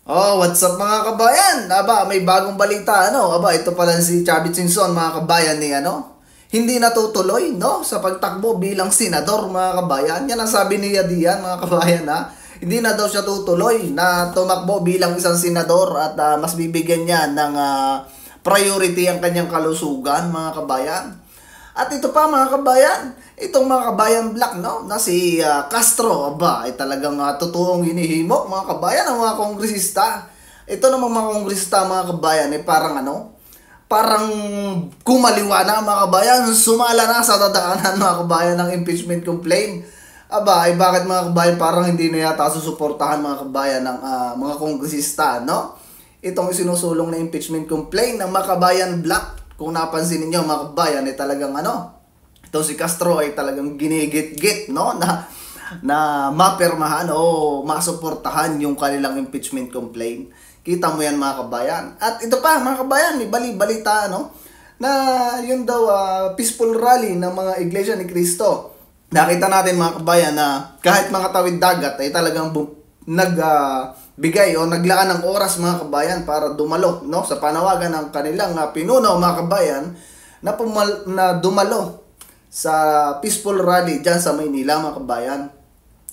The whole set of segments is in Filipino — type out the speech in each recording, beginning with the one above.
Oh, what's up mga kabayan? Aba, may bagong balita, ano? Aba, ito pala si Chavit Singson, mga kabayan, ni ano? Hindi natutuloy, no? Sa pagtakbo bilang senador, mga kabayan. Yan ang sabi ni Yadian, mga kabayan, ha? Hindi na daw siya tutuloy na tumakbo bilang isang senador at mas bibigyan niya ng priority ang kanyang kalusugan, mga kabayan. At ito pa mga kabayan, itong mga kabayan black, no, na si Castro, aba, ay talagang totoong hinihimok mga kabayan ang mga kongresista. Ito namang mga kongresista mga kabayan ay parang ano, parang kumaliwa na mga kabayan, sumala na sa dadaanan mga kabayan ng impeachment complaint. Aba, ay bakit mga kabayan parang hindi na yata susuportahan mga kabayan ng mga kongresista, no? Itong isinusulong na impeachment complaint ng mga kabayan black. Kung napansin niyo mga kabayan ay talagang ano, ito si Castro ay talagang ginigit-git, no, na mapirmahan o masuportahan yung kanilang impeachment complaint. Kita mo yan mga kabayan. At ito pa mga kabayan, may balita, no, na yun daw peaceful rally ng mga Iglesia ni Cristo. Nakita natin mga kabayan na kahit mga tawid dagat ay talagang bigay o naglaan ng oras mga kabayan para dumalo, no, sa panawagan ng kanilang pinuno mga kabayan na dumalo sa peaceful rally dyan sa Maynila mga kabayan.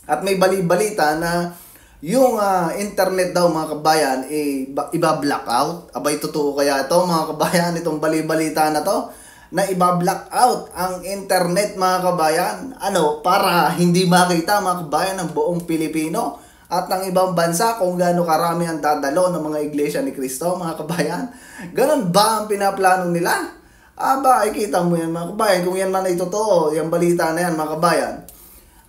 At may balita na yung internet daw mga kabayan iba-blackout. Abay, totoo kaya ito mga kabayan, itong balita na to na iba-blackout ang internet mga kabayan, ano, para hindi makita mga kabayan ng buong Pilipino at ng ibang bansa kung gaano karami ang dadalo ng mga Iglesia ni Cristo mga kabayan. Ganun ba ang pinaplano nila? Aba, ay kita mo yan mga kabayan. Kung yan man ay totoo, yung balita na yan mga kabayan,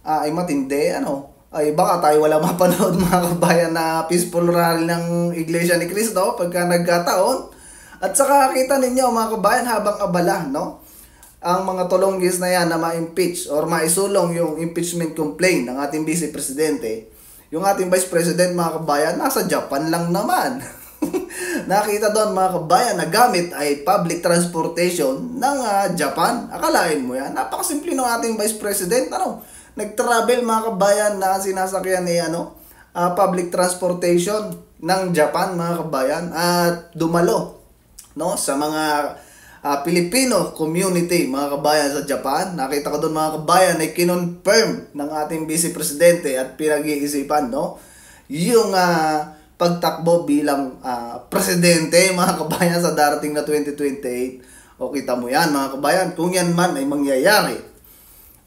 ay matindi, ano, ay baka tayo wala mapanood mga kabayan na peaceful rally ng Iglesia ni Cristo pagka nagkataon. At saka kita ninyo mga kabayan habang abala, no, ang mga tulonggis na yan na ma-impeach or maisulong yung impeachment complaint ng ating Vice Presidente. Yung ating Vice President mga kabayan, nasa Japan lang naman. Nakita doon mga kabayan na gamit ay public transportation ng Japan. Akalain mo yan, napakasimple ng ating Vice President, ano, nag-travel mga kabayan na sinasakyan ni public transportation ng Japan mga kabayan at dumalo, no, sa mga Filipino community mga kabayan sa Japan. Nakita ko doon mga kabayan ay kinonfirm ng ating Vice Presidente at pinag-iisipan, no, yung pagtakbo bilang presidente mga kabayan sa darating na 2028. O kita mo yan mga kabayan, kung yan man ay mangyayari,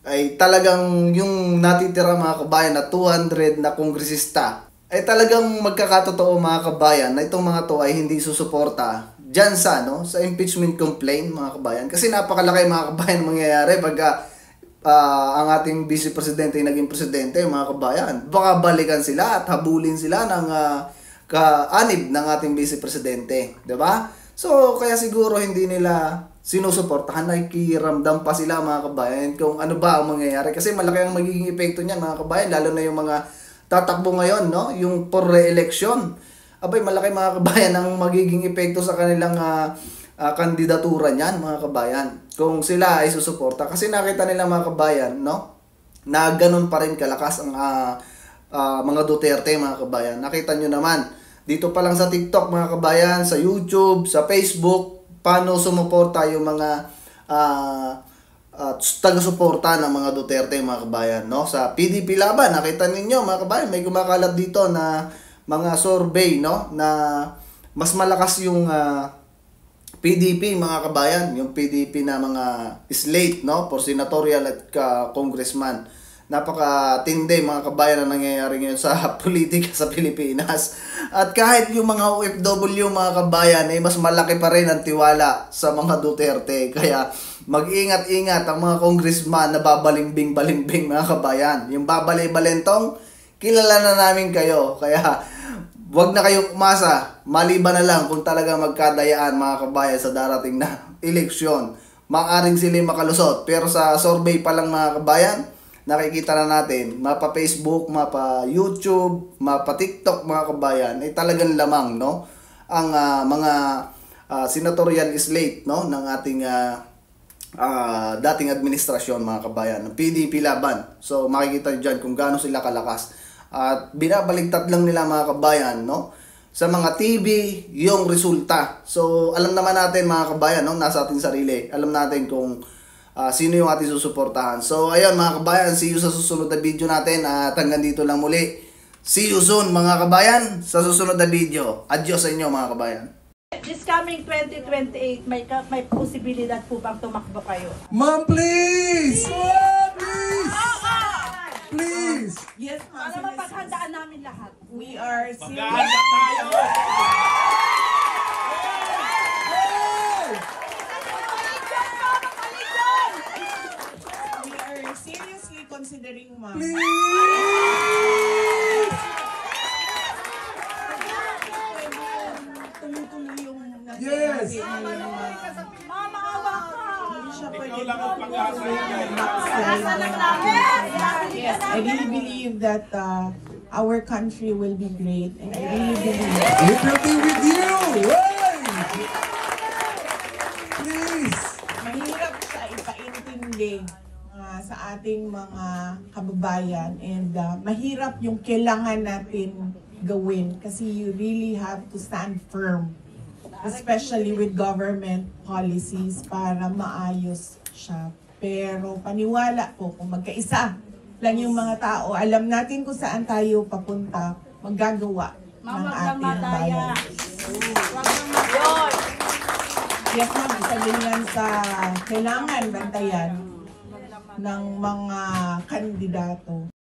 ay talagang yung natitira mga kabayan na 200 na kongresista ay talagang magkakatotoo mga kabayan na itong mga to ay hindi susuporta dyan sa, no, sa impeachment complaint mga kabayan. Kasi napakalaki mga kabayan mangyayari pagka ang ating Vice Presidente ay naging presidente mga kabayan. Baka balikan sila at habulin sila ng kaanib ng ating Vice Presidente, 'di ba? So kaya siguro hindi nila sinusuportahan, nakikiramdam pa sila mga kabayan kung ano ba ang mangyayari. Kasi malaki ang magiging epekto niyan mga kabayan, lalo na yung mga tatakbo ngayon, no, yung for re-election. Abay, malaki mga kabayan ang magiging epekto sa kanilang kandidatura niyan mga kabayan kung sila ay susuporta. Kasi nakita nila mga kabayan, no, na ganun pa rin kalakas ang mga Duterte mga kabayan. Nakita nyo naman dito pa lang sa TikTok mga kabayan, sa YouTube, sa Facebook, paano sumuporta yung mga taga-suporta ng mga Duterte mga kabayan, no, sa PDP laban. Nakita ninyo mga kabayan, may kumakalat dito na mga survey, no, na mas malakas yung PDP mga kabayan, yung PDP na mga slate, no, for senatorial at congressman. Napakatindi mga kabayan na nangyayari ngayon sa politika sa Pilipinas. At kahit yung mga OFW mga kabayan ay mas malaki pa rin ang tiwala sa mga Duterte. Kaya mag-ingat-ingat ang mga congressman na babalimbing-balimbing mga kabayan. Yung babalay-balentong, kilala na namin kayo. Kaya wag na kayong umasa, maliban na lang kung talaga magkadayaan mga kabayan sa darating na eleksyon. Maaring sila makalusot. Pero sa survey pa lang mga kabayan, nakikita na natin, mapa Facebook, mapa YouTube, mapa TikTok mga kabayan, ay talagang lamang, no, ang mga senatorial slate, no, ng ating dating administrasyon mga kabayan, ng PDP laban. So makikita nyo dyan kung gaano sila kalakas. At binabaligtad lang nila mga kabayan, no, sa mga TV yung resulta. So, alam naman natin mga kabayan, no, nasa ating sarili. Alam natin kung sino yung ating susuportahan. So, ayun mga kabayan, see you sa susunod na video natin. At hanggang dito lang muli. See you soon mga kabayan sa susunod na video. Adios sa inyo mga kabayan. This coming 2028, may posibilidad po bang tumakbo kayo? Ma'am, please! Ma'am, please! Please! Yes, ma'am. Para mapaghandaan namin lahat. We are Maghahanda serious. tayo! We are seriously considering, ma'am. Tuloy-tuloy yung Yes. Mama, awa ka! Hindi siya pwede. Ikaw lang ang pag-asa yan. Asa lang namin! Yes, I really believe that our country will be great, and I really believe. It will be with you! Hey! Please! Mahirap siya ipaintindi sa ating mga kababayan, and mahirap yung kailangan natin gawin kasi you really have to stand firm, especially with government policies para maayos siya. Pero paniwala po, kung magkaisa lang yung mga tao, alam natin kung saan tayo papunta, maggagawa ng ating bayan. Yes, ma'am, isa din yan sa kailangan bantayan ng mga kandidato.